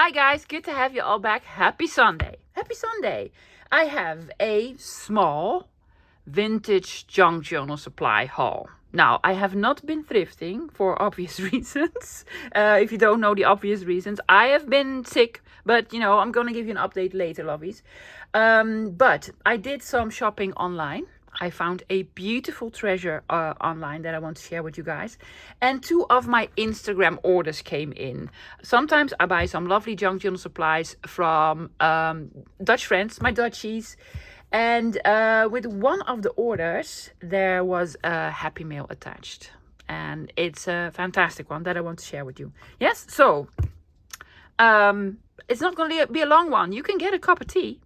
Hi guys, good to have you all back. Happy Sunday. Happy Sunday. I have a small vintage junk journal supply haul. Now, I have not been thrifting for obvious reasons. If you don't know the obvious reasons, I have been sick, but I'm going to give you an update later, lovies. But I did some shopping online. I found a beautiful treasure online that I want to share with you guys. And 2 of my Instagram orders came in. Sometimes I buy some lovely junk journal supplies from Dutch friends, my Dutchies. And with one of the orders, there was a Happymail attached. And it's a fantastic one that I want to share with you. Yes, so it's not going to be a long one. You can get a cup of tea,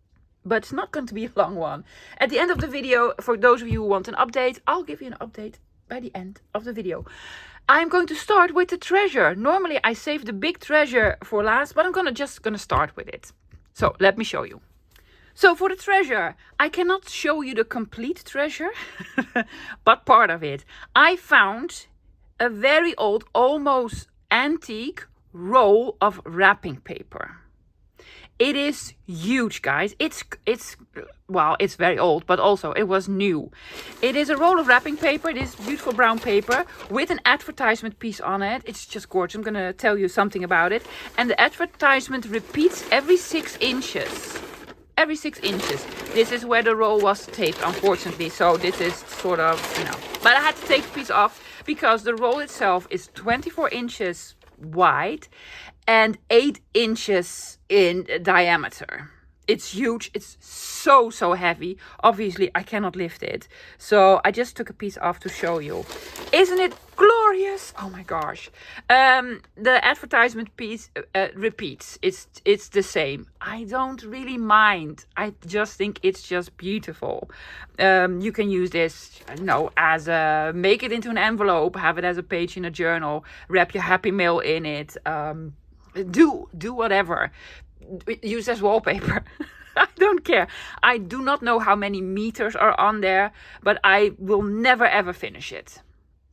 but it's not going to be a long one. At the end of the video, for those of you who want an update, I'll give you an update by the end of the video. I'm going to start with the treasure. Normally I save the big treasure for last, but I'm just gonna start with it. So let me show you. So for the treasure, I cannot show you the complete treasure, but part of it. I found a very old, almost antique roll of wrapping paper. It is huge, guys. It's very old, but also it was new. It is a roll of wrapping paper. It is beautiful brown paper with an advertisement piece on it. It's just gorgeous. I'm going to tell you something about it. And the advertisement repeats every 6 inches. Every 6 inches. This is where the roll was taped, unfortunately. So this is sort of, But I had to take the piece off because the roll itself is 24 inches wide and 8 inches in diameter. It's huge. It's so heavy. Obviously, I cannot lift it. So I just took a piece off to show you. Isn't it glorious? Oh my gosh. The advertisement piece repeats. It's the same. I don't really mind. I just think it's just beautiful. You can use this, as make it into an envelope, have it as a page in a journal, wrap your Happymail in it. Do whatever. Use as wallpaper. I don't care. I do not know how many meters are on there, but I will never ever finish it.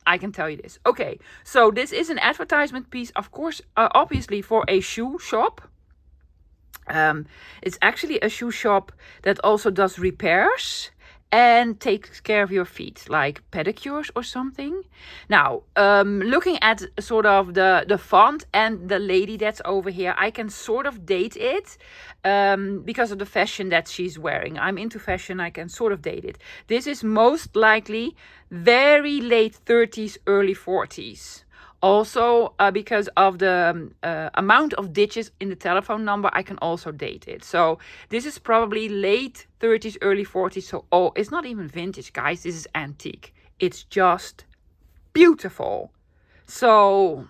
I can tell you this. Okay, so this is an advertisement piece, of course, obviously for a shoe shop. It's actually a shoe shop that also does repairs and takes care of your feet, like pedicures or something. Now, looking at sort of the font and the lady that's over here, I can sort of date it because of the fashion that she's wearing. I'm into fashion, I can sort of date it. This is most likely very late 30s, early 40s. Also, because of the amount of digits in the telephone number, I can also date it. So this is probably late 30s, early 40s. So, it's not even vintage, guys. This is antique. It's just beautiful. So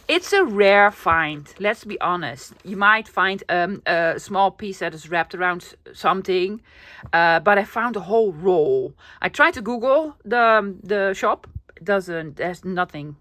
it's a rare find. Let's be honest. You might find a small piece that is wrapped around something, but I found a whole roll. I tried to Google the shop. There's nothing.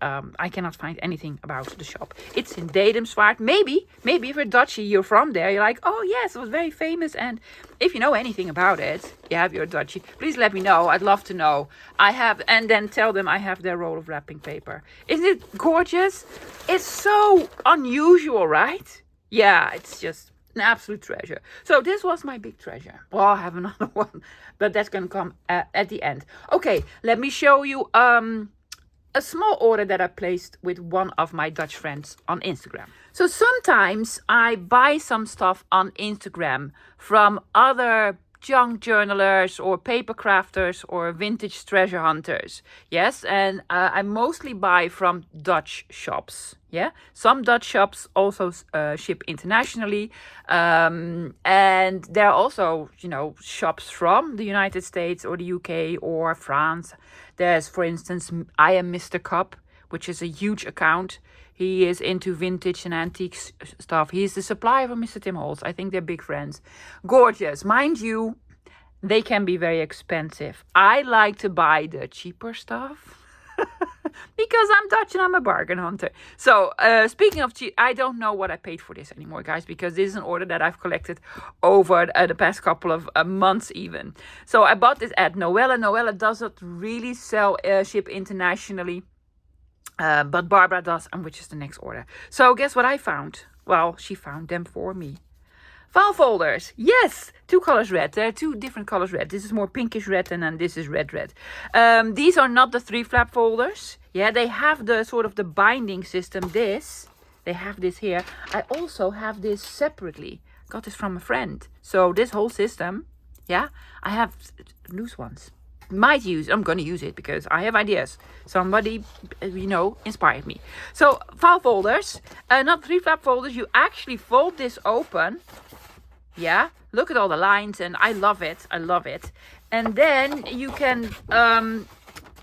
I cannot find anything about the shop. It's in Dedemsvaart. Maybe if you're Dutchie, you're from there. You're like, oh yes, it was very famous. And if you know anything about it, you're Dutchie, please let me know. I'd love to know. And then tell them I have their roll of wrapping paper. Isn't it gorgeous? It's so unusual, right? Yeah, it's just an absolute treasure. So this was my big treasure. Well, I have another one, but that's going to come at the end. Okay, let me show you a small order that I placed with one of my Dutch friends on Instagram. So sometimes I buy some stuff on Instagram from other junk journalers or paper crafters or vintage treasure hunters. Yes, and I mostly buy from Dutch shops. Yeah, some Dutch shops also ship internationally, and there are also shops from the United States or the UK or France. There's, for instance, I Am Mr. Cup, which is a huge account. He is into vintage and antique stuff. He's the supplier of Mr. Tim Holtz. I think they're big friends. Gorgeous. Mind you, they can be very expensive. I like to buy the cheaper stuff because I'm Dutch and I'm a bargain hunter. So speaking of cheap, I don't know what I paid for this anymore, guys, because this is an order that I've collected over the past couple of months even. So I bought this at Noella. Noella doesn't really ship internationally. But Barbara does, and which is the next order. So guess what I found? Well, she found them for me. File folders. Yes, 2 colors red. There are 2 different colors red. This is more pinkish red, and then this is red. These are not the 3-flap folders. Yeah, they have the sort of the binding system. They have this here. I also have this separately. Got this from a friend. So this whole system, yeah, I have loose ones. I'm going to use it because I have ideas. Somebody, inspired me. So file folders, not 3-flap folders. You actually fold this open. Yeah, look at all the lines, and I love it. And then you can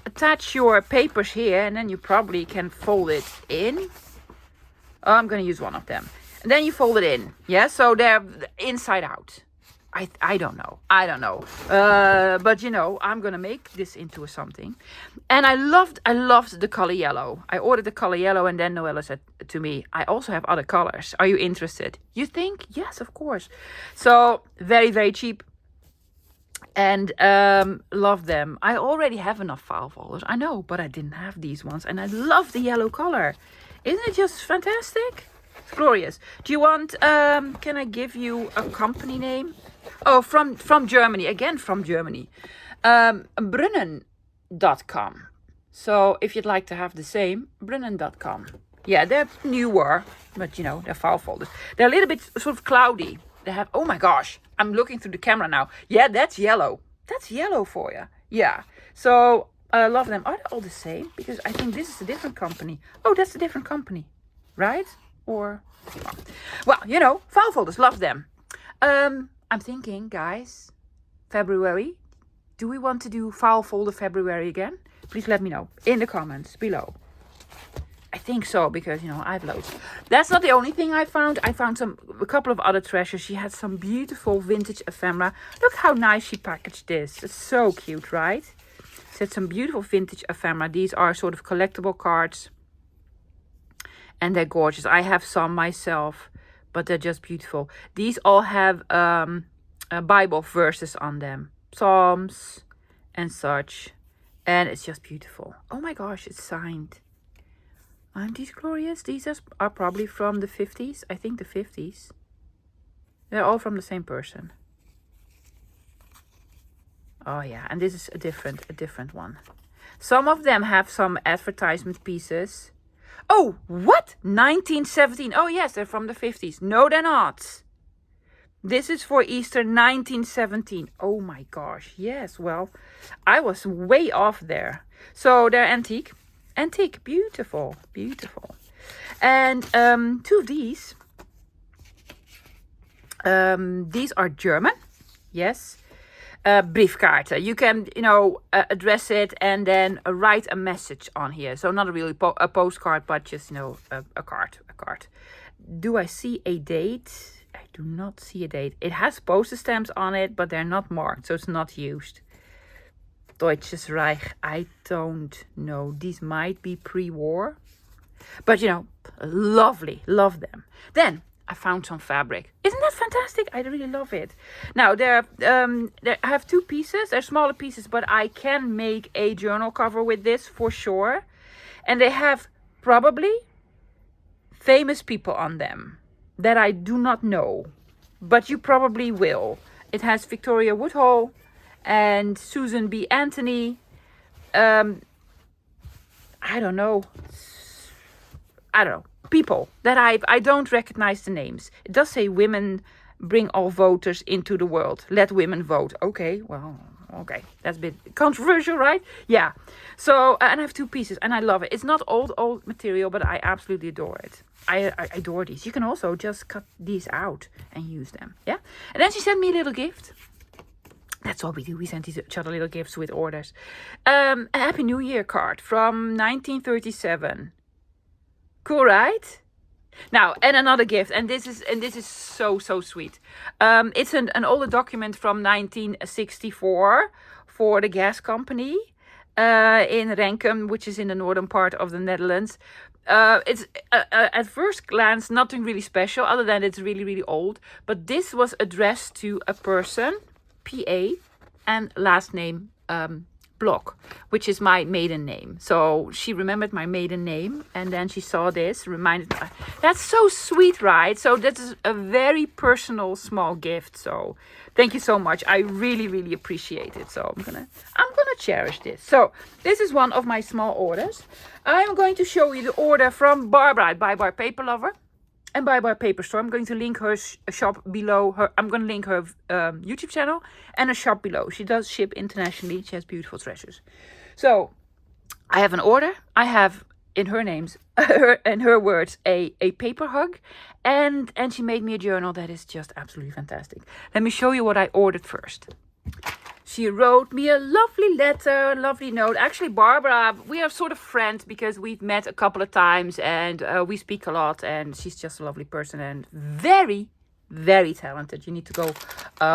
attach your papers here, and then you probably can fold it in. Oh, I'm going to use one of them. And then you fold it in. Yeah, so they're inside out. I don't know. But I'm gonna make this into something. And I loved the color yellow. I ordered the color yellow, and then Noella said to me, I also have other colors. Are you interested? You think? Yes, of course. So very, very cheap. And love them. I already have enough file folders. I know, but I didn't have these ones. And I love the yellow color. Isn't it just fantastic? It's glorious. Do you want, can I give you a company name? Oh, from Germany. Again, from Germany. Brunnen.com. So if you'd like to have the same, Brunnen.com. Yeah, they're newer, but they're file folders. They're a little bit sort of cloudy. They have, oh my gosh, I'm looking through the camera now. Yeah, that's yellow. That's yellow for you. Yeah. So I love them. Are they all the same? Because I think this is a different company. Oh, that's a different company. Right? Or, well, file folders, love them. I'm thinking, guys, February. Do we want to do file folder February again? Please let me know in the comments below. I think so, because, I have loads. That's not the only thing I found. I found a couple of other treasures. She had some beautiful vintage ephemera. Look how nice she packaged this. It's so cute, right? She had some beautiful vintage ephemera. These are sort of collectible cards. And they're gorgeous. I have some myself, but they're just beautiful. These all have Bible verses on them. Psalms and such. And it's just beautiful. Oh my gosh, it's signed. Aren't these glorious? These are probably from the 50s. I think the 50s. They're all from the same person. Oh yeah, and this is a different one. Some of them have some advertisement pieces. Oh, what? 1917. Oh yes, they're from the 50s. No, they're not. This is for Easter 1917. Oh my gosh. Yes, well, I was way off there. So they're antique. Antique. Beautiful. Beautiful. And 2 of these. These are German. Yes. Briefkaarten. You can, address it and then write a message on here. So not really a postcard, but just, a card. Do I see a date? I do not see a date. It has postage stamps on it, but they're not marked, so it's not used. Deutsches Reich. I don't know. These might be pre-war. But, lovely. Love them. Then I found some fabric. Isn't that fantastic? I really love it. Now, I have 2 pieces. They're smaller pieces, but I can make a journal cover with this for sure. And they have probably famous people on them that I do not know, but you probably will. It has Victoria Woodhull and Susan B. Anthony. I don't know. People that I don't recognize the names. It does say women bring all voters into the world. Let women vote. Okay, well, okay. That's a bit controversial, right? Yeah. So, and I have 2 pieces and I love it. It's not old material, but I absolutely adore it. I adore these. You can also just cut these out and use them. Yeah. And then she sent me a little gift. That's what we do. We send each other little gifts with orders. A Happy New Year card from 1937. Cool, right? Now, and another gift, and this is so sweet. It's an older document from 1964 for the gas company in Renkum, which is in the northern part of the Netherlands. It's at first glance nothing really special, other than it's really old. But this was addressed to a person, PA, and last name Block, which is my maiden name. So she remembered my maiden name, and then she saw this, reminded me. That's so sweet, right? So that is a very personal small gift. So thank you so much. I really, really appreciate it. So I'm gonna cherish this. So this is one of my small orders. I'm going to show you the order from Barbara at Bye Bye Paper Lover and Bye Bye Paper Store. I'm going to link her shop below. I'm going to link her YouTube channel and a shop below. She does ship internationally. She has beautiful treasures. So I have an order. I have, in her names, in her words, a paper hug, and she made me a journal that is just absolutely fantastic. Let me show you what I ordered first. She wrote me a lovely letter, lovely note. Actually, Barbara, we are sort of friends because we've met a couple of times and we speak a lot. And she's just a lovely person and very, very talented. You need to go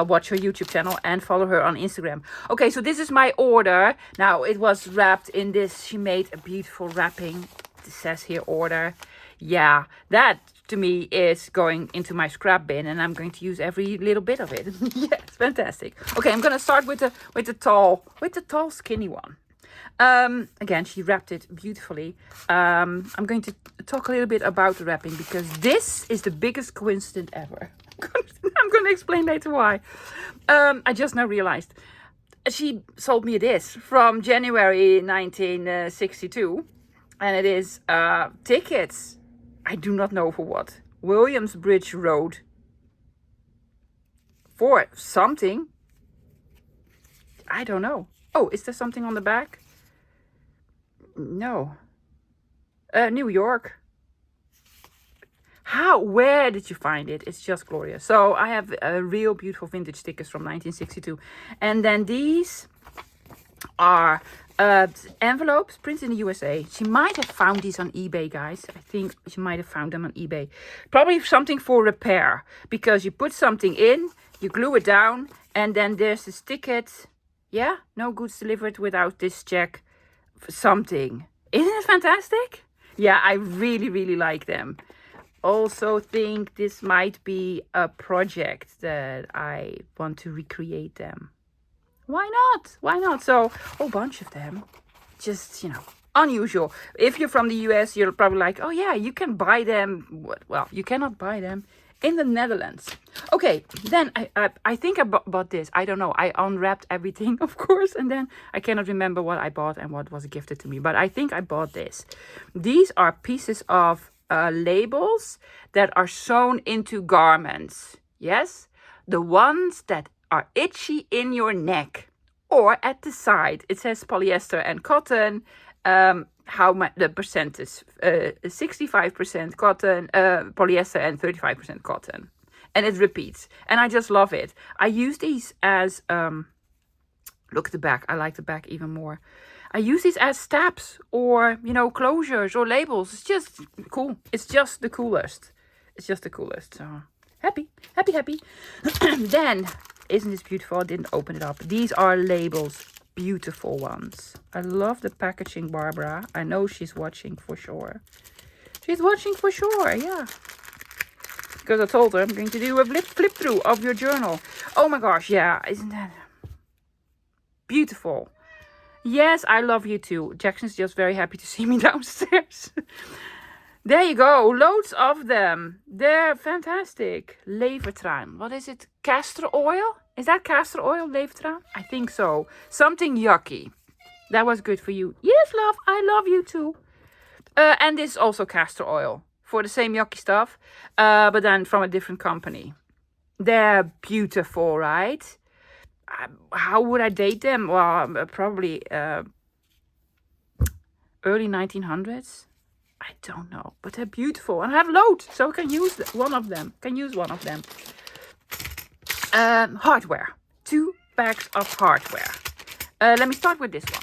watch her YouTube channel and follow her on Instagram. Okay, so this is my order. Now, it was wrapped in this. She made a beautiful wrapping. It says here order. Yeah, that to me is going into my scrap bin, and I'm going to use every little bit of it. Yeah, it's fantastic. Okay, I'm gonna start with the tall skinny one. Again, she wrapped it beautifully. I'm going to talk a little bit about the wrapping because this is the biggest coincidence ever. I'm gonna explain later why. I just now realized she sold me this from January 1962, and it is tickets. I do not know for what. Williamsbridge Road. For something. I don't know. Oh, is there something on the back? No. New York. Where did you find it? It's just glorious. So I have real beautiful vintage stickers from 1962. And then these are envelopes printed in the USA. She might have found these on eBay, guys. I think she might have found them on eBay. Probably something for repair, because you put something in, you glue it down, and then there's this ticket. Yeah, no goods delivered without this check. Something. Isn't it fantastic? Yeah, I really, really like them. Also think this might be a project that I want to recreate them. Why not? Why not? So, a whole bunch of them. Just, unusual. If you're from the US, you're probably like, oh yeah, you can buy them. Well, you cannot buy them in the Netherlands. Okay, then I think I bought this. I don't know. I unwrapped everything, of course. And then I cannot remember what I bought and what was gifted to me. But I think I bought this. These are pieces of labels that are sewn into garments. Yes? The ones that are itchy in your neck or at the side. It says polyester and cotton. How much the percentage? 65% cotton, polyester, and 35% cotton. And it repeats. And I just love it. I use these as look at the back. I like the back even more. I use these as stabs or closures or labels. It's just cool. It's just the coolest. It's just the coolest. So happy. Then, isn't this beautiful? I didn't open it up. These are labels. Beautiful ones. I love the packaging, Barbara. I know she's watching for sure. She's watching for sure, yeah. Because I told her I'm going to do a flip through of your journal. Oh my gosh, yeah. Isn't that beautiful? Yes, I love you too. Jackson's just very happy to see me downstairs. There you go. Loads of them. They're fantastic. Levertraan. What is it? Castor oil? Is that castor oil, Levertraan? I think so. Something yucky. That was good for you. Yes, love. I love you too. And this is also castor oil. For the same yucky stuff. But then from a different company. They're beautiful, right? How would I date them? Well, probably early 1900s. I don't know, but they're beautiful and I have loads, so I can use one of them. Hardware. 2 bags of hardware. Let me start with this one.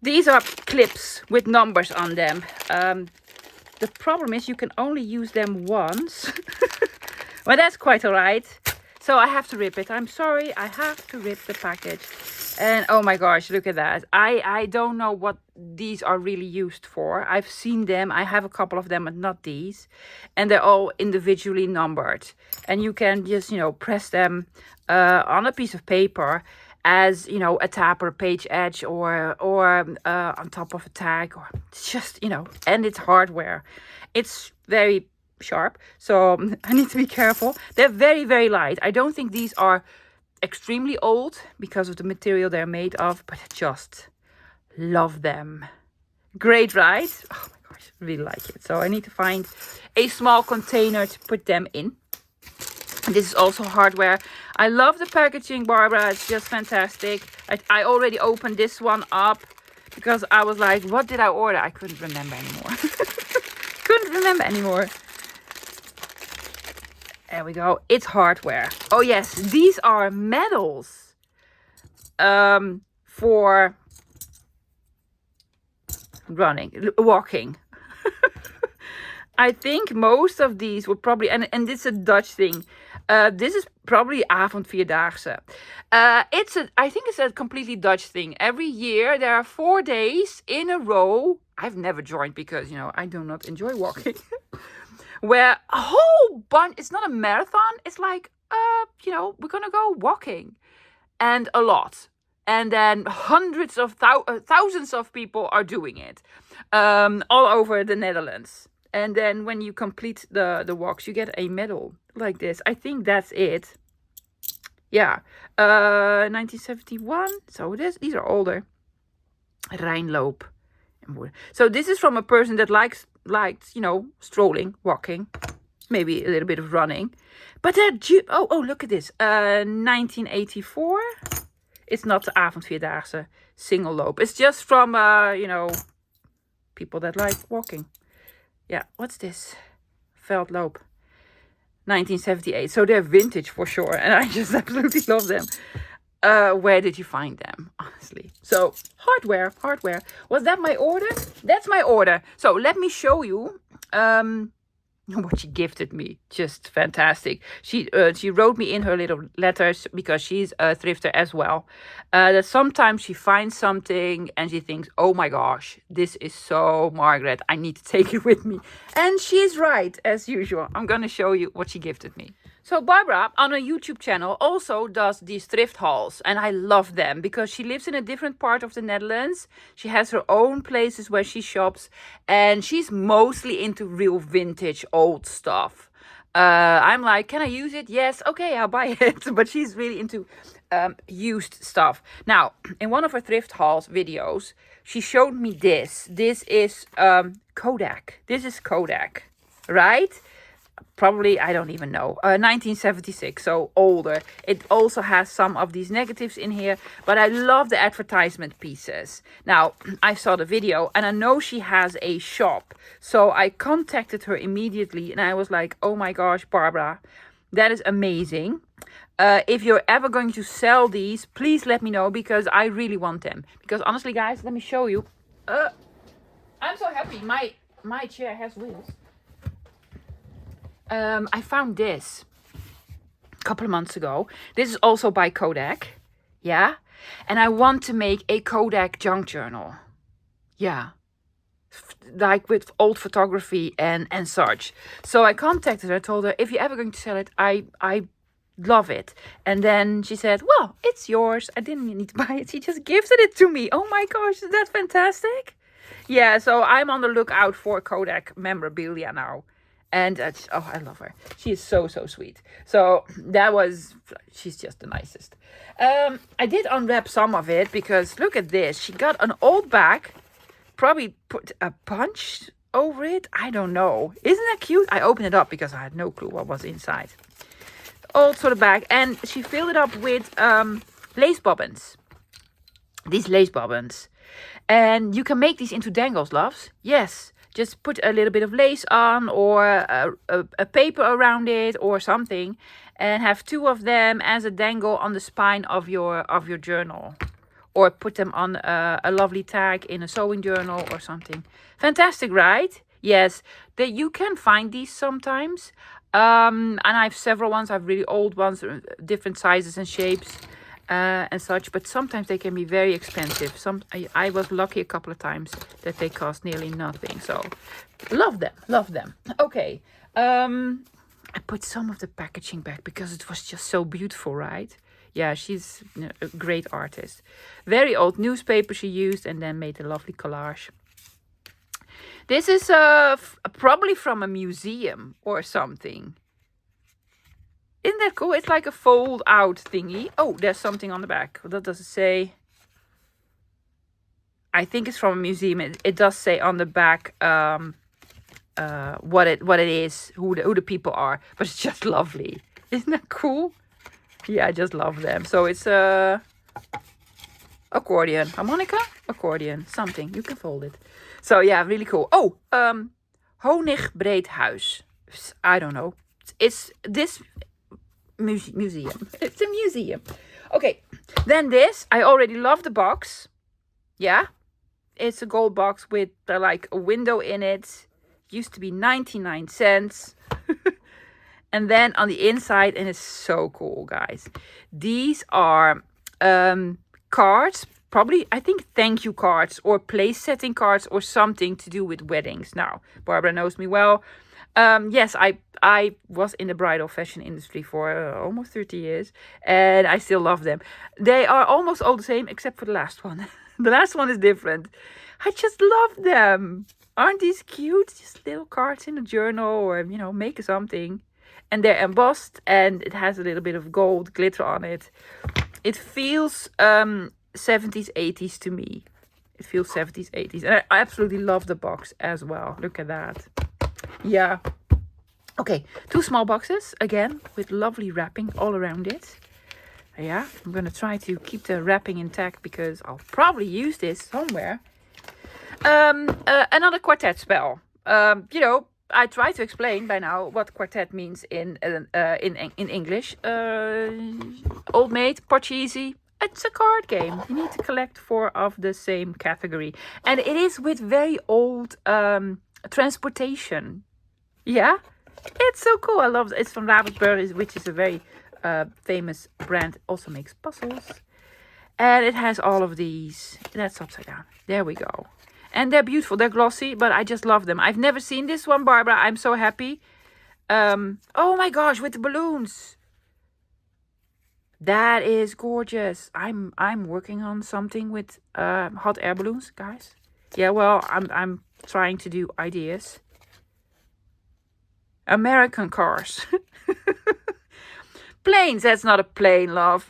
These are clips with numbers on them. The problem is you can only use them once. Well, that's quite alright. So I have to rip it. I'm sorry, I have to rip the package. And oh my gosh, look at that. I don't know what these are really used for. I've seen them. I have a couple of them, but not these. And they're all individually numbered. And you can just, press them on a piece of paper. as, you know, a tab or a page edge or on top of a tag, or just, you know, and it's hardware. It's very sharp, so I need to be careful. They're very, very light. I don't think these are extremely old because of the material they're made of, but I just love them. Great, right? Oh my gosh, I really like it. So I need to find a small container to put them in. This is also hardware. I love the packaging, Barbara. It's just fantastic. I already opened this one up because I was like, what did I order? I couldn't remember anymore. There we go. It's hardware. Oh yes, these are medals for walking. I think most of these were probably, and this is a Dutch thing. This is probably avondvierdaagse. I think it's a completely Dutch thing. Every year there are 4 days in a row. I've never joined because, you know, I do not enjoy walking. Where a whole bunch, it's not a marathon. It's like, you know, we're going to go walking. And a lot. And then hundreds of thousands of people are doing it. All over the Netherlands. And then when you complete the walks, you get a medal like this. I think that's it. Yeah. 1971. So these are older. Rijnloop. So this is from a person that likes, you know, strolling, walking. Maybe a little bit of running. But oh, look at this. 1984. It's not the avondvierdaagse single loop. It's just from, you know, people that like walking. Yeah, what's this? Veldloop. 1978. So they're vintage for sure. And I just absolutely love them. Where did you find them? Honestly. So hardware. Was that my order? That's my order. So let me show you what she gifted me. Just fantastic. She wrote me in her little letters, because she's a thrifter as well, that sometimes she finds something and she thinks, oh my gosh, this is so Margaret, I need to take it with me. And she's right, as usual. I'm gonna show you what she gifted me. So Barbara on her YouTube channel also does these thrift hauls, and I love them because she lives in a different part of the Netherlands. She has her own places where she shops, and she's mostly into real vintage old stuff. I'm like, can I use it? Yes, okay, I'll buy it. But she's really into used stuff. Now, in one of her thrift hauls videos, she showed me this. This is Kodak. This is Kodak, right? Probably, I don't even know, 1976, so older. It also has some of these negatives in here, but I love the advertisement pieces. Now, I saw the video and I know she has a shop, so I contacted her immediately and I was like, oh my gosh, Barbara, that is amazing. If you're ever going to sell these, please let me know, because I really want them. Because honestly, guys, let me show you. I'm so happy my chair has wheels. I found this a couple of months ago. This is also by Kodak. Yeah. And I want to make a Kodak Junkjournal. Yeah. Like with old photography and such. So I contacted her, told her, if you're ever going to sell it, I love it. And then she said, well, it's yours. I didn't need to buy it. She just gifted it to me. Oh my gosh, is that fantastic? Yeah, so I'm on the lookout for Kodak memorabilia now. And I love her. She is so, so sweet. So she's just the nicest. I did unwrap some of it because look at this. She got an old bag, probably put a punch over it. I don't know. Isn't that cute? I opened it up because I had no clue what was inside. Old sort of bag. And she filled it up with lace bobbins. These lace bobbins. And you can make these into dangles, loves. Yes. Just put a little bit of lace on, or a paper around it or something, and have 2 of them as a dangle on the spine of your journal, or put them on a lovely tag in a sewing journal or something. Fantastic, right? Yes, you can find these sometimes, and I have several ones. I have really old ones, different sizes and shapes. And such, but sometimes they can be very expensive. I was lucky a couple of times that they cost nearly nothing. So love them. Okay, I put some of the packaging back because it was just so beautiful, right? Yeah, she's a great artist. Very old newspaper she used and then made a lovely collage. This is probably from a museum or something. Isn't that cool? It's like a fold out thingy. Oh, there's something on the back. What does it say? I think it's from a museum. It does say on the back what it is, who the people are. But it's just lovely. Isn't that cool? Yeah, I just love them. So it's accordion, harmonica, accordion, something. You can fold it. So yeah, really cool. Oh, Honigbreedhuis. I don't know. It's this museum. It's a museum. Okay, then this. I already love the box. Yeah, it's a gold box with like a window in it. Used to be 99 cents. And then on the inside, and it's so cool, guys. These are cards, probably, I think, thank you cards or place setting cards or something to do with weddings. Now, Barbara knows me well. Yes, I was in the bridal fashion industry for almost 30 years, and I still love them. They are almost all the same, except for the last one. The last one is different. I just love them. Aren't these cute? Just little cards in a journal or, make something. And they're embossed and it has a little bit of gold glitter on it. It feels 70s, 80s to me. It feels 70s, 80s. And I absolutely love the box as well. Look at that. Yeah. Okay, 2 small boxes, again, with lovely wrapping all around it. Yeah, I'm going to try to keep the wrapping intact because I'll probably use this somewhere. Another quartet spell. I try to explain by now what quartet means in English. Old Maid, Parcheesi. It's a card game. You need to collect 4 of the same category. And it is with very old transportation. Yeah? It's so cool. I love it. It's from Ravensburg, which is a very famous brand. Also makes puzzles. And it has all of these. That's upside down. There we go. And they're beautiful. They're glossy, but I just love them. I've never seen this one, Barbara. I'm so happy. Oh my gosh, with the balloons. That is gorgeous. I'm working on something with hot air balloons, guys. Yeah, well, I'm trying to do ideas. American cars. Planes. That's not a plane, love.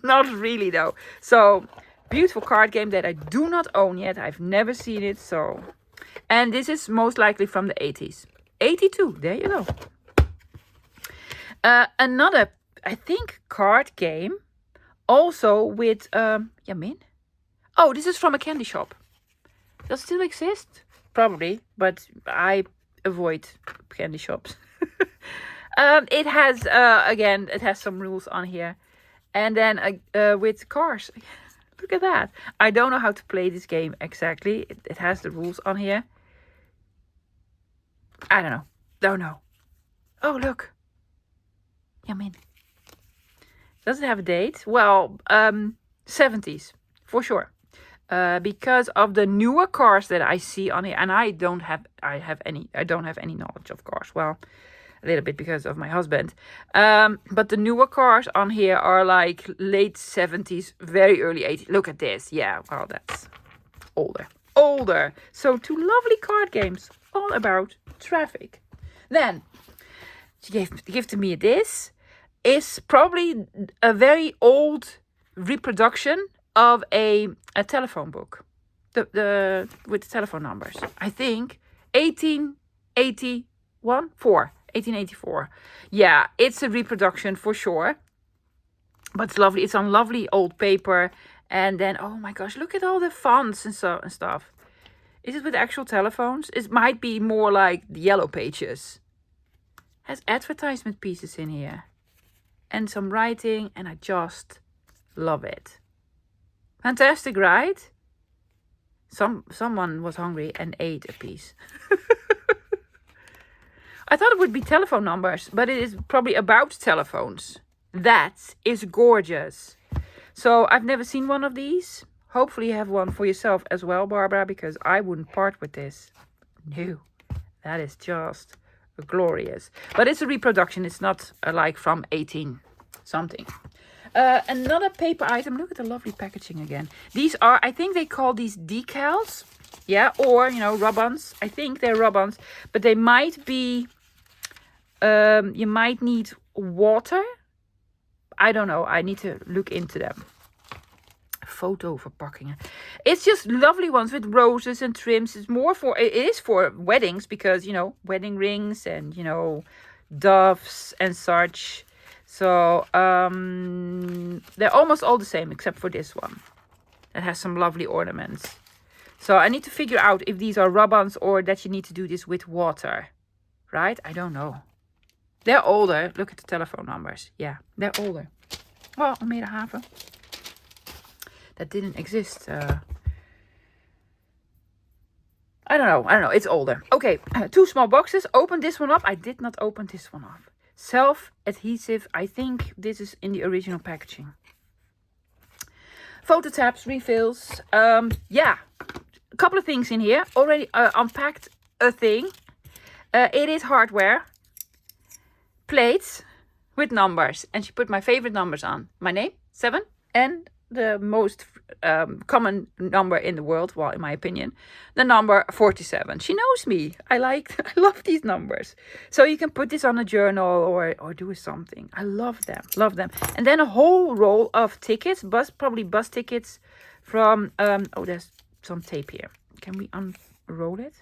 Not really, though. So, beautiful card game that I do not own yet. I've never seen it. So, and this is most likely from the 80s. 82. There you go. Another, I think, card game. Also with Yamin. Oh, this is from a candy shop. Does it still exist? Probably, but I avoid candy shops. It has, again, it has some rules on here. And then with cars. Look at that. I don't know how to play this game exactly. It has the rules on here. I don't know. Don't know. Oh, look. Yamin. Does it have a date? Well, 70s. For sure. Because of the newer cars that I see on here. And I don't have any knowledge of cars. Well, a little bit because of my husband. But the newer cars on here are like late 70s, very early 80s. Look at this. Yeah, well, that's older. So 2 lovely card games all about traffic. Then, she gave to me this. Is probably a very old reproduction of a telephone book. The with the telephone numbers. I think 1884. Yeah, it's a reproduction for sure. But it's lovely. It's on lovely old paper. And then, oh my gosh, look at all the fonts and stuff. Is it with actual telephones? It might be more like the yellow pages. Has advertisement pieces in here. And some writing. And I just love it. Fantastic, right? Someone was hungry and ate a piece. I thought it would be telephone numbers, but it is probably about telephones. That is gorgeous. So I've never seen one of these. Hopefully you have one for yourself as well, Barbara, because I wouldn't part with this. No, that is just glorious. But it's a reproduction. It's not like from 18 something. Another paper item. Look at the lovely packaging again. These are, I think they call these decals. Yeah, or, you know, rub-ons. I think they're rub-ons. But they might be, you might need water. I don't know. I need to look into them. Photo verpakkingen. It's just lovely ones with roses and trims. It's more for, it is for weddings because, you know, wedding rings and, you know, doves and such. So they're almost all the same except for this one. It has some lovely ornaments. So I need to figure out if these are rub-ons or that you need to do this with water. Right? I don't know. They're older. Look at the telephone numbers. Yeah, they're older. Well, I made a haven. That didn't exist. I don't know. It's older. Okay, 2 small boxes. Open this one up. I did not open this one up. Self-adhesive. I think this is in the original packaging. Photo tabs, refills. Yeah, a couple of things in here. Already unpacked a thing. It is hardware. Plates with numbers. And she put my favorite numbers on. My name, 7. And the most common number in the world, well, in my opinion, the number 47. She knows me. I love these numbers. So you can put this on a journal or do something. I love them. And then a whole roll of tickets, probably bus tickets from, oh, there's some tape here. Can we unroll it?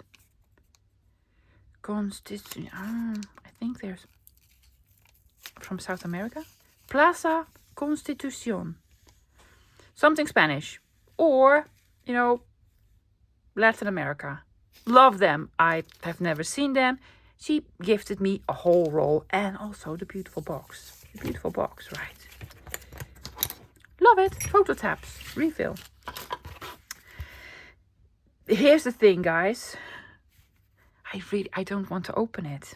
I think there's from South America. Plaza Constitución. Something Spanish. Or, you know, Latin America. Love them. I have never seen them. She gifted me a whole roll and also the beautiful box. The beautiful box, right. Love it. Photo tabs. Refill. Here's the thing, guys. I don't want to open it.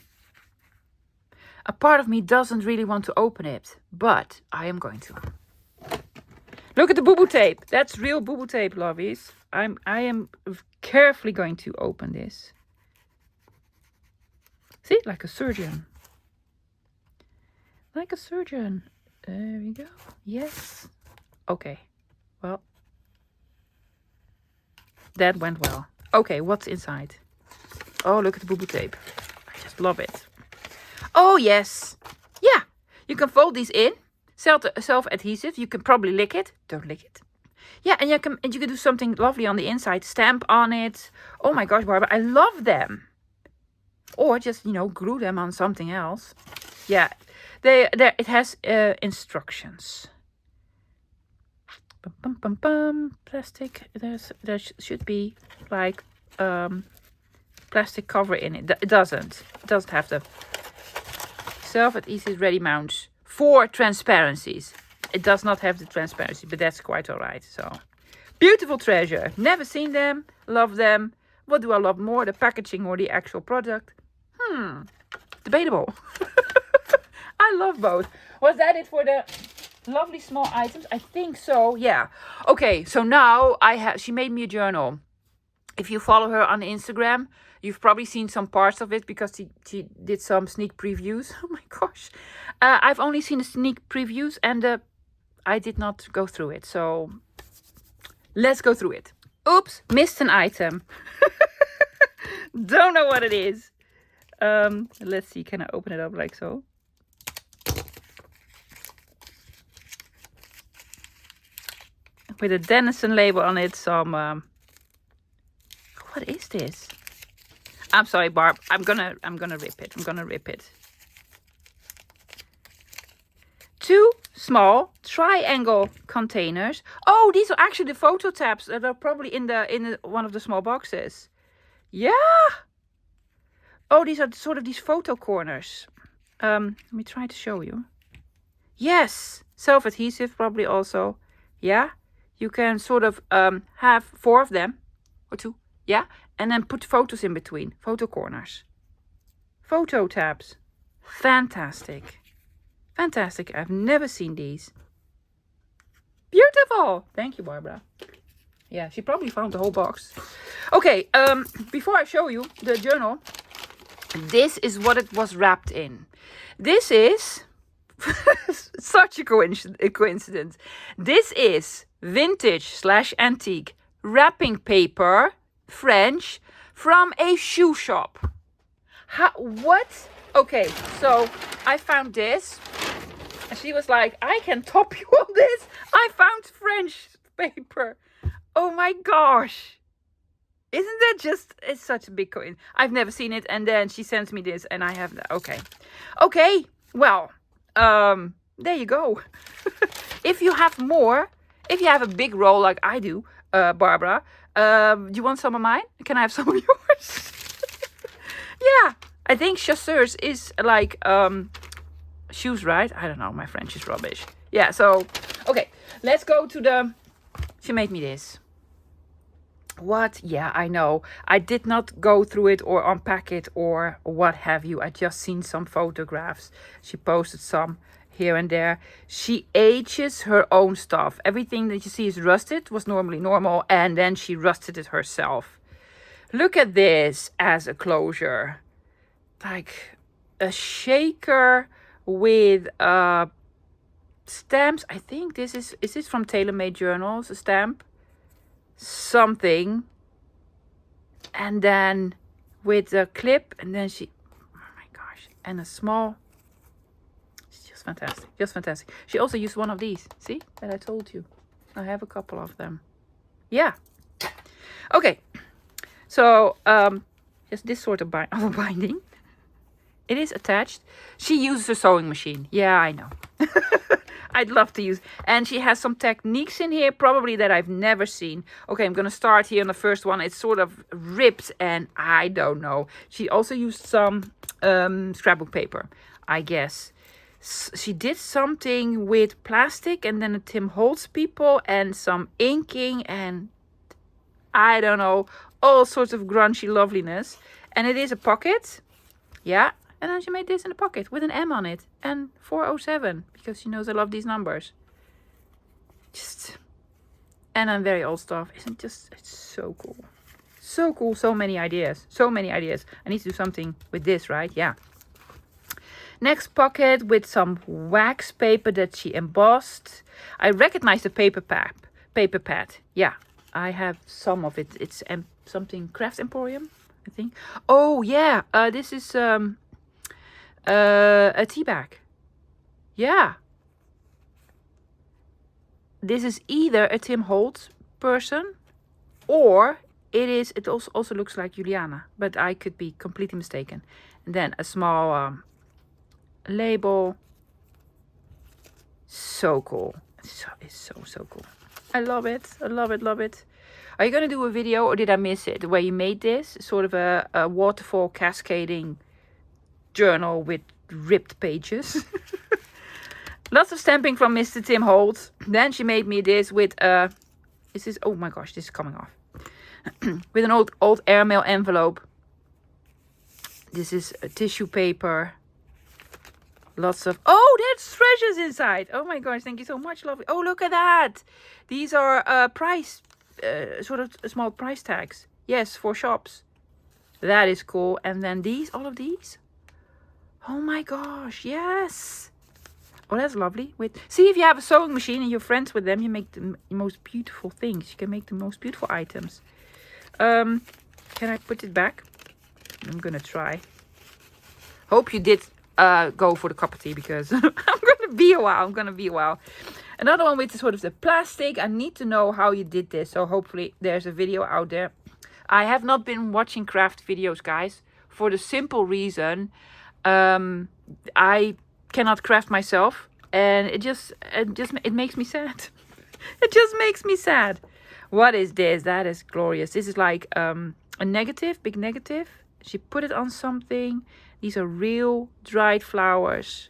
A part of me doesn't really want to open it, but I am going to. Look at the boo-boo tape. That's real boo-boo tape, lovies. I am carefully going to open this. See, like a surgeon. Like a surgeon. There we go. Yes. Okay. Well, that went well. Okay, what's inside? Oh, look at the boo-boo tape. I just love it. Oh, yes. Yeah. You can fold these in. Self-adhesive. You can probably lick it. Don't lick it. Yeah, and you can do something lovely on the inside. Stamp on it. Oh my gosh, Barbara, I love them. Or just, you know, glue them on something else. Yeah, it has instructions. Plastic. There should be like plastic cover in it. It doesn't. It doesn't have the self-adhesive ready mounts. 4 transparencies. It does not have the transparency, but that's quite all right. So, beautiful treasure. Never seen them. Love them. What do I love more, the packaging or the actual product? Debatable. I love both. Was that it for the lovely small items? I think so. Yeah. Okay. So now she made me a journal. If you follow her on Instagram, you've probably seen some parts of it because she did some sneak previews. Oh my gosh. I've only seen the sneak previews and I did not go through it. So let's go through it. Oops, missed an item. Don't know what it is. Let's see, can I open it up like so? With a Denizen label on it, some... what is this? I'm sorry, Barb. I'm gonna rip it. I'm gonna rip it. 2 small triangle containers. Oh, these are actually the photo tabs that are probably in one of the small boxes. Yeah. Oh, these are sort of these photo corners. Let me try to show you. Yes, self-adhesive probably also. Yeah, you can sort of have 4 of them or 2. Yeah, and then put photos in between. Photo corners. Photo tabs. Fantastic. Fantastic. I've never seen these. Beautiful. Thank you, Barbara. Yeah, she probably found the whole box. Okay, before I show you the journal, this is what it was wrapped in. This is Such a coincidence. This is vintage/antique wrapping paper, French, from a shoe shop. What? Okay, so I found this. And she was like, I can top you on this. I found French paper. Oh my gosh. Isn't that just, it's such a big coin. I've never seen it. And then she sends me this and I have that. Okay. Okay. Well, there you go. If you have more, if you have a big roll like I do, Barbara, do you want some of mine? Can I have some of yours? Yeah. I think chasseurs is like, shoes, right? I don't know. My French is rubbish. Yeah, so, okay. Let's go to the... She made me this. What? Yeah, I know. I did not go through it or unpack it or what have you. I just seen some photographs. She posted some here and there. She ages her own stuff. Everything that you see is rusted was normally normal. And then she rusted it herself. Look at this as a closure. Like a shaker with stamps. I think this is this from Tailor-Made Journals, a stamp, something, and then with a clip, and then she, oh my gosh, and a small, it's just fantastic. She also used one of these, see, that I told you. I have a couple of them. Yeah. Okay, so just this sort of binding. It is attached. She uses a sewing machine. Yeah, I know. I'd love to use. And she has some techniques in here, probably that I've never seen. Okay, I'm going to start here on the first one. It's sort of ripped and I don't know. She also used some scrapbook paper, I guess. She did something with plastic and then a Tim Holtz people and some inking and I don't know, all sorts of grungy loveliness. And it is a pocket. Yeah. And then she made this in a pocket with an M on it. And 407. Because she knows I love these numbers. And I'm very old stuff. Isn't just, it's so cool. So cool. So many ideas. I need to do something with this, right? Yeah. Next pocket with some wax paper that she embossed. I recognize the paper pad. Yeah. I have some of it. It's something Craft Emporium, I think. Oh, yeah. This is... a tea bag. Yeah. This is either a Tim Holtz person or it also looks like Juliana, but I could be completely mistaken. And then a small label. So cool. It's so cool. I love it. Are you going to do a video or did I miss it? Where you made this sort of a waterfall cascading journal with ripped pages. Lots of stamping from Mr. Tim Holtz. Then she made me this with this is, oh my gosh, this is coming off. With an old airmail envelope. This is a tissue paper. Lots of, oh, there's treasures inside. Oh my gosh, thank you so much, lovely. Oh, look at that. These are price, sort of small price tags. Yes, for shops. That is cool. And then these, all of these. Oh my gosh, yes. Oh, that's lovely. See, if you have a sewing machine and you're friends with them, you make the most beautiful things. You can make the most beautiful items. Can I put it back? I'm gonna try. Hope you did go for the cup of tea because I'm gonna be a while. Another one with sort of the plastic. I need to know how you did this. So hopefully there's a video out there. I have not been watching craft videos, guys, for the simple reason I cannot craft myself, and it makes me sad. It just makes me sad. What is this? That is glorious. This is like a negative, big negative. She put it on something. These are real dried flowers.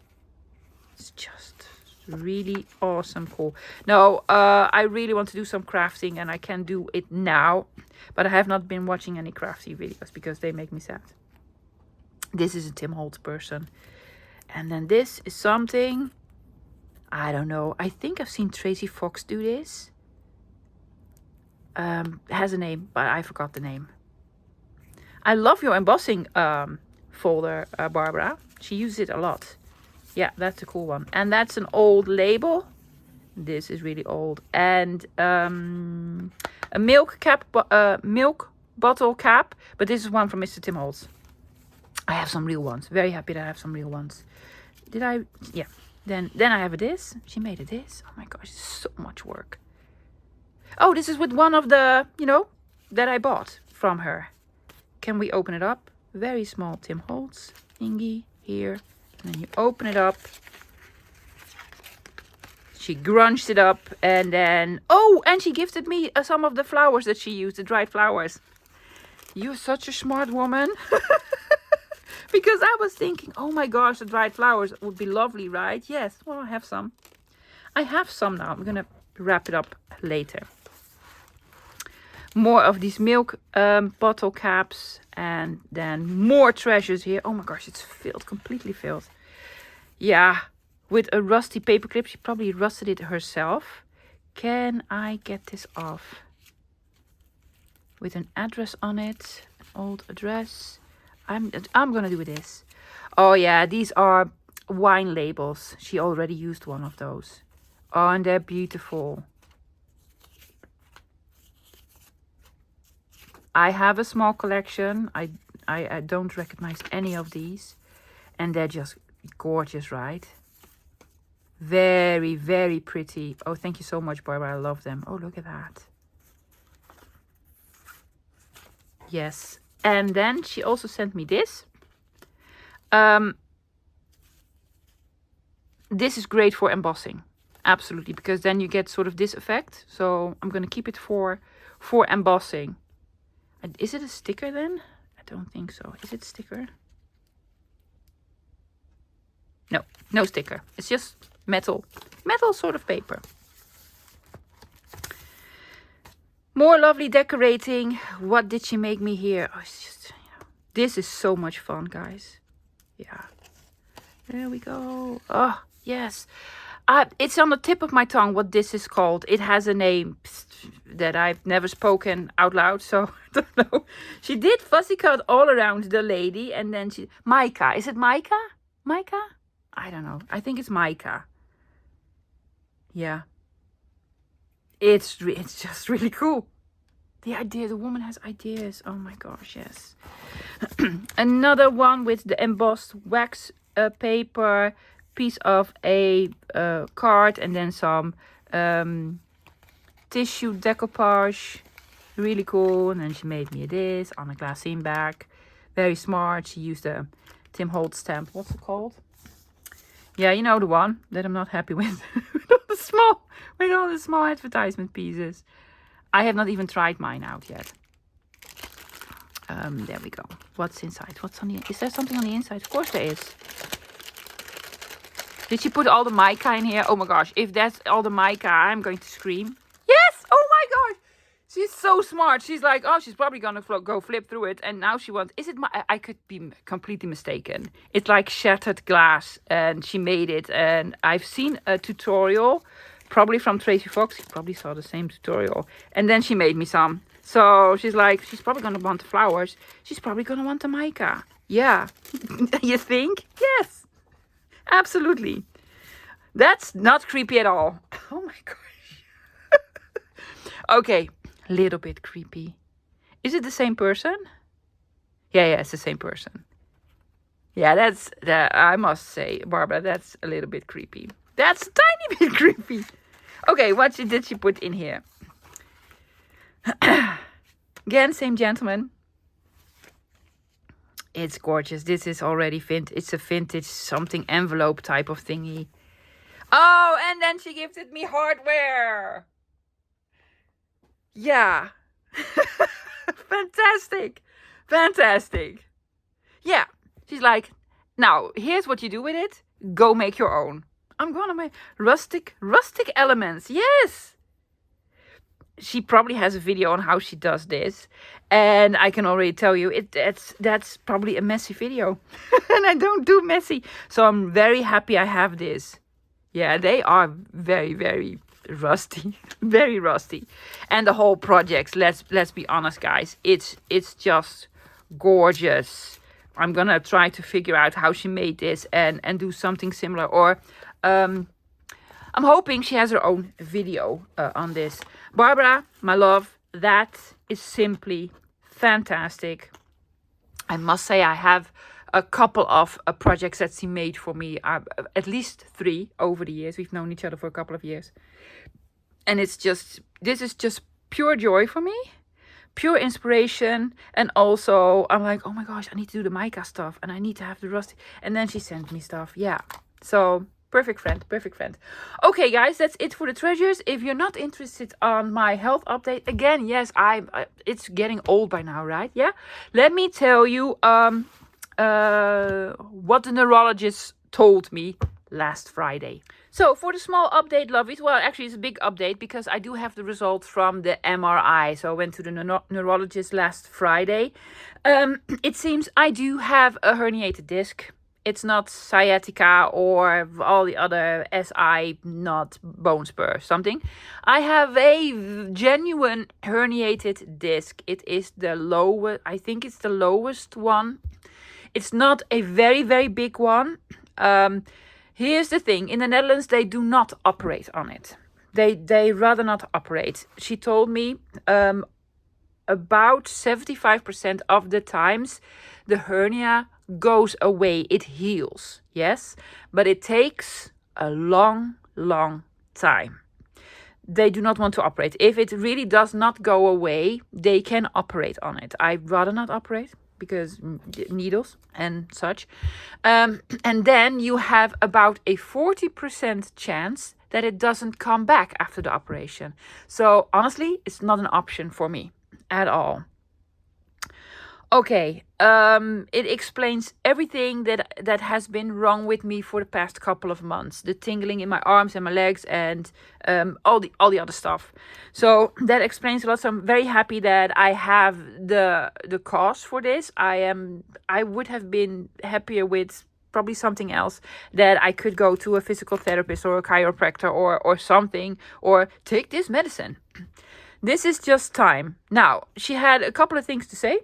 It's just really awesome, cool. No, I really want to do some crafting, and I can do it now, but I have not been watching any crafty videos because they make me sad. This is a Tim Holtz person. And then this is something, I don't know. I think I've seen Tracy Fox do this. It has a name, but I forgot the name. I love your embossing folder, Barbara. She uses it a lot. Yeah, that's a cool one. And that's an old label. This is really old. And a milk bottle cap. But this is one from Mr. Tim Holtz. I have some real ones. Very happy that I have some real ones. Did I? Yeah. Then I have this. She made this. Oh my gosh, so much work. Oh, this is with one of the, that I bought from her. Can we open it up? Very small Tim Holtz thingy here. And then you open it up. She grunged it up and then... Oh, and she gifted me some of the flowers that she used, the dried flowers. You're such a smart woman. Because I was thinking, oh my gosh, the dried flowers would be lovely, right? Yes, well, I have some. I have some now. I'm going to wrap it up later. More of these milk bottle caps. And then more treasures here. Oh my gosh, it's filled, completely filled. Yeah, with a rusty paper clip. She probably rusted it herself. Can I get this off? With an address on it. An old address. I'm gonna do this. Oh yeah, these are wine labels. She already used one of those. Oh, and they're beautiful. I have a small collection. I don't recognize any of these. And they're just gorgeous, right? Very, very pretty. Oh, thank you so much, Barbara. I love them. Oh, look at that. Yes. And then she also sent me this. This is great for embossing. Absolutely. Because then you get sort of this effect. So I'm going to keep it for embossing. Is it a sticker then? I don't think so. Is it a sticker? No, no sticker. It's just metal sort of paper. More lovely decorating. What did she make me here? Oh, it's just, this is so much fun, guys. Yeah. There we go. Oh, yes. It's on the tip of my tongue what this is called. It has a name that I've never spoken out loud, so I don't know. She did fussy cut all around the lady, and then she... Mica. Is it mica? Mica? I don't know. I think it's mica. Yeah. It's just really cool. The idea, the woman has ideas. Oh my gosh, yes. Another one with the embossed wax paper, piece of a card, and then some tissue decoupage. Really cool. And then she made me this on a glassine bag. Very smart. She used a Tim Holtz stamp. What's it called? Yeah, you know the one that I'm not happy with. with all the small advertisement pieces. I have not even tried mine out yet. There we go. What's inside? What's on the... Is there something on the inside? Of course there is. Did she put all the mica in here? Oh my gosh. If that's all the mica, I'm going to scream. Yes! Oh my gosh! She's so smart. She's like, oh, she's probably going to go flip through it. And now she wants... Is it my... I could be completely mistaken. It's like shattered glass. And she made it. And I've seen a tutorial... Probably from Tracy Fox. You probably saw the same tutorial. And then she made me some. So she's like, she's probably going to want the flowers. She's probably going to want the mica. Yeah. You think? Yes. Absolutely. That's not creepy at all. Oh my gosh. Okay. A little bit creepy. Is it the same person? Yeah, it's the same person. Yeah, I must say, Barbara, that's a little bit creepy. That's a tiny bit creepy. Okay, what did she put in here? Again, same gentleman. It's gorgeous. This is already it's a vintage something envelope type of thingy. Oh, and then she gifted me hardware. Yeah. Fantastic. Fantastic. Yeah. She's like, now, here's what you do with it. Go make your own. I'm gonna make rustic elements. Yes. She probably has a video on how she does this. And I can already tell you, that's probably a messy video. And I don't do messy. So I'm very happy I have this. Yeah, they are very, very rusty. Very rusty. And the whole project, let's be honest, guys. It's just gorgeous. I'm gonna try to figure out how she made this and do something similar. Or I'm hoping she has her own video on this. Barbara, my love, that is simply fantastic. I must say I have a couple of projects that she made for me, at least 3 over the years. We've known each other for a couple of years. And this is just pure joy for me. Pure inspiration. And also I'm like, oh my gosh, I need to do the mica stuff and I need to have the rusty. And then she sent me stuff. Yeah. So perfect friend. Okay, guys, that's it for the treasures. If you're not interested on my health update, again, yes, it's getting old by now, right? Yeah. Let me tell you what the neurologist told me last Friday. So for the small update, lovies, well, actually it's a big update because I do have the results from the MRI. So I went to the neurologist last Friday. It seems I do have a herniated disc. It's not sciatica or all the other SI, not bone spur, something. I have a genuine herniated disc. It is the lowest, I think it's the lowest one. It's not a very, very big one. Here's the thing. In the Netherlands, they do not operate on it. They rather not operate. She told me about 75% of the times the hernia goes away. It heals, yes, but it takes a long, long time. They do not want to operate. If it really does not go away, they can operate on it. I'd rather not operate because needles and such. And then you have about a 40% chance that it doesn't come back after the operation. So honestly, it's not an option for me at all. Okay, it explains everything that has been wrong with me for the past couple of months. The tingling in my arms and my legs and all the other stuff. So that explains a lot. So I'm very happy that I have the cause for this. I would have been happier with probably something else, that I could go to a physical therapist or a chiropractor or something, or take this medicine. This is just time. Now, she had a couple of things to say.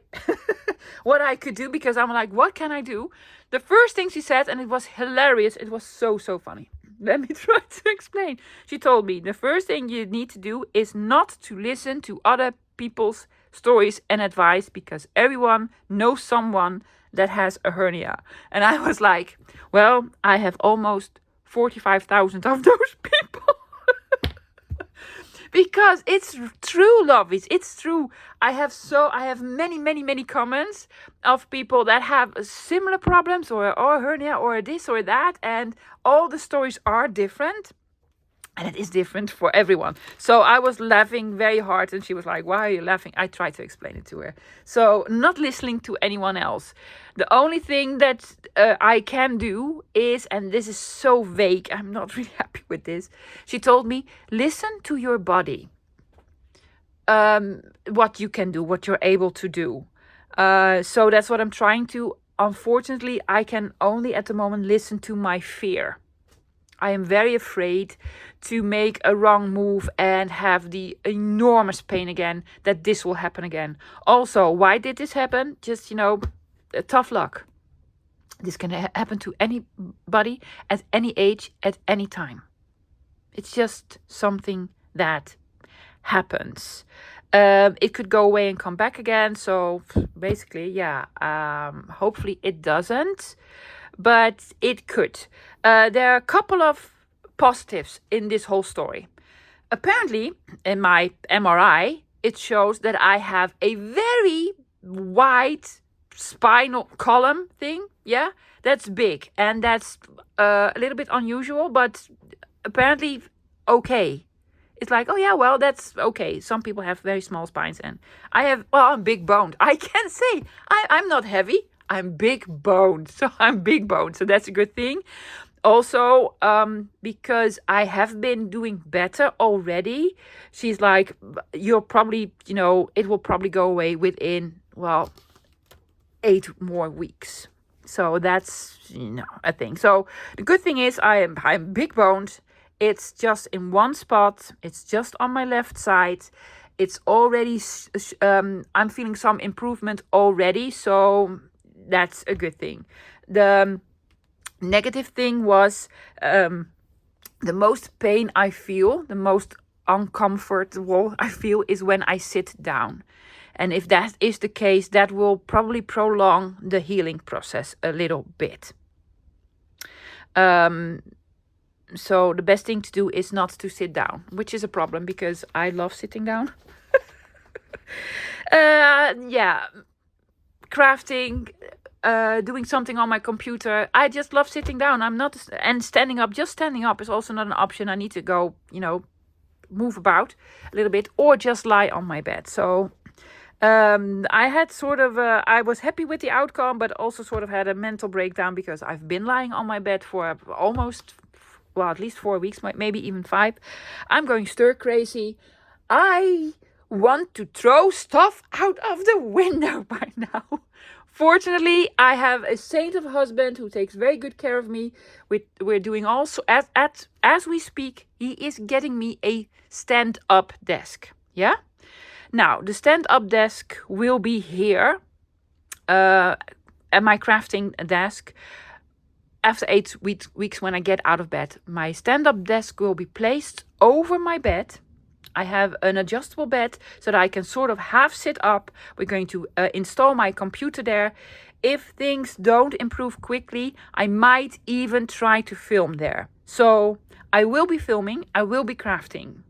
What I could do, because I'm like, what can I do? The first thing she said, and it was hilarious. It was so funny. Let me try to explain. She told me the first thing you need to do is not to listen to other people's stories and advice, because everyone knows someone that has a hernia. And I was like, well, I have almost 45,000 of those people. Because it's true, lovies. It's true. I have many comments of people that have similar problems or hernia or this or that, and all the stories are different. And it is different for everyone. So I was laughing very hard and she was like, why are you laughing? I tried to explain it to her. So not listening to anyone else. The only thing that I can do is, and this is so vague, I'm not really happy with this. She told me, listen to your body. What you can do, what you're able to do. So that's what I'm trying to. Unfortunately, I can only at the moment listen to my fear. I am very afraid to make a wrong move and have the enormous pain again, that this will happen again. Also, why did this happen? Just, tough luck. This can happen to anybody at any age, at any time. It's just something that happens. It could go away and come back again. So basically, hopefully it doesn't. But it could. There are a couple of positives in this whole story. Apparently, in my MRI, it shows that I have a very wide spinal column thing. Yeah, that's big. And that's a little bit unusual, but apparently okay. It's like, oh yeah, well, that's okay. Some people have very small spines, and I'm big boned. I can say I'm not heavy. I'm big boned, so that's a good thing. Also, because I have been doing better already, she's like, you're probably, it will probably go away within, 8 more weeks. So that's, a thing. So the good thing is I'm big boned. It's just in one spot. It's just on my left side. It's already, I'm feeling some improvement already. So that's a good thing. The negative thing was the most pain I feel, the most uncomfortable I feel is when I sit down. And if that is the case, that will probably prolong the healing process a little bit. So the best thing to do is not to sit down, which is a problem because I love sitting down. Crafting, doing something on my computer. I just love sitting down. And standing up. Just standing up is also not an option. I need to go, move about a little bit or just lie on my bed. So I had I was happy with the outcome, but also sort of had a mental breakdown because I've been lying on my bed for almost, at least 4 weeks, maybe even 5. I'm going stir crazy. I want to throw stuff out of the window by now. Fortunately, I have a saint of a husband who takes very good care of me. We're doing also, as we speak, he is getting me a stand-up desk. Yeah? Now, the stand-up desk will be here at my crafting desk after 8 weeks when I get out of bed. My stand-up desk will be placed over my bed. I have an adjustable bed so that I can sort of half sit up. We're going to install my computer there. If things don't improve quickly, I might even try to film there. So I will be filming. I will be crafting.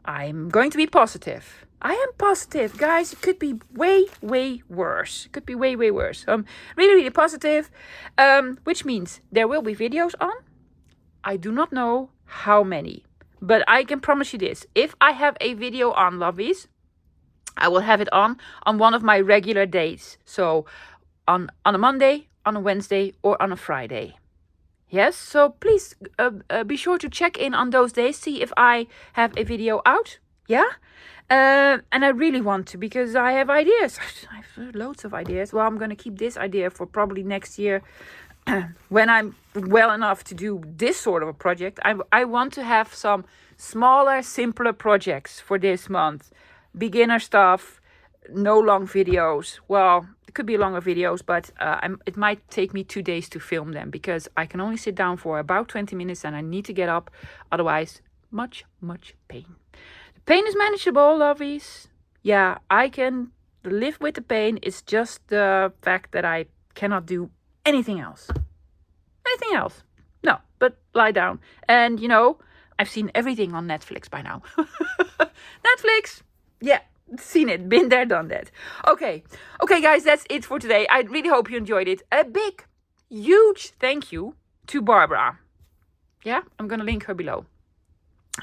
I'm going to be positive. I am positive, guys. It could be way, way worse. It could be way, way worse. Really, really positive, which means there will be videos on. I do not know how many. But I can promise you this. If I have a video on, lovies, I will have it on one of my regular days. So on a Monday, on a Wednesday, or on a Friday. Yes, so please be sure to check in on those days. See if I have a video out. Yeah? And I really want to because I have ideas. I have loads of ideas. Well, I'm going to keep this idea for probably next year. When I'm well enough to do this sort of a project. I want to have some smaller, simpler projects for this month. Beginner stuff, no long videos. Well, it could be longer videos, but it might take me 2 days to film them because I can only sit down for about 20 minutes and I need to get up. Otherwise, much, much pain. The pain is manageable, lovies. Yeah, I can live with the pain. It's just the fact that I cannot do anything else. Anything else? No, but lie down. And, I've seen everything on Netflix by now. Netflix! Yeah, seen it. Been there, done that. Okay, guys, that's it for today. I really hope you enjoyed it. A big, huge thank you to Barbara. Yeah, I'm going to link her below.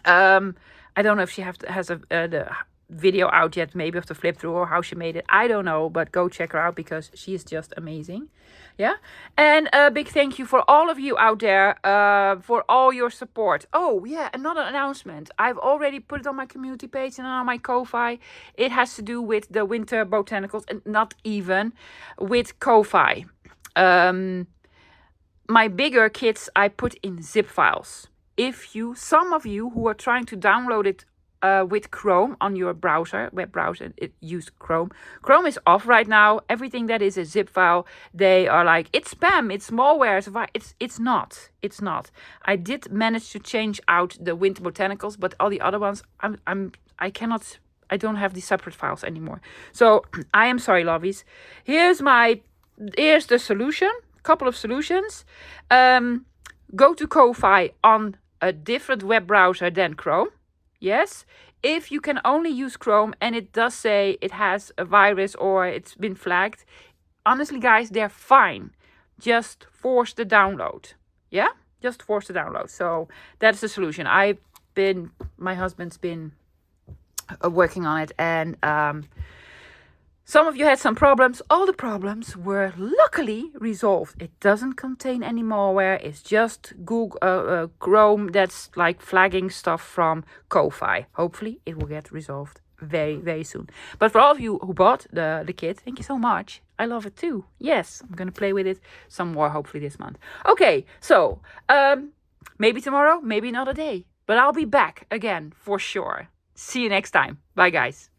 I don't know if she has the video out yet, maybe of the flip through or how she made it. I don't know, but go check her out because she is just amazing. Yeah. And a big thank you for all of you out there for all your support. Oh, yeah, another announcement. I've already put it on my community page and on my Ko-Fi. It has to do with the winter botanicals and not even with Ko-Fi. My bigger kits I put in zip files. Some of you who are trying to download it with Chrome on your web browser, use Chrome. Chrome is off right now. Everything that is a zip file, they are like, it's spam, it's malware. It's not. It's not. I did manage to change out the winter botanicals, but all the other ones, I don't have the separate files anymore. So I am sorry, lovies. Here's the solution. Couple of solutions. Go to Ko-Fi on a different web browser than Chrome. Yes, if you can only use Chrome and it does say it has a virus or it's been flagged, honestly, guys, they're fine. Just force the download. Yeah, just force the download. So that's the solution. My husband's been working on it, and some of you had some problems. All the problems were luckily resolved. It doesn't contain any malware. It's just Google Chrome that's like flagging stuff from Ko-Fi. Hopefully it will get resolved very, very soon. But for all of you who bought the kit, thank you so much. I love it too. Yes, I'm going to play with it some more hopefully this month. Okay, so maybe tomorrow, maybe another day. But I'll be back again for sure. See you next time. Bye, guys.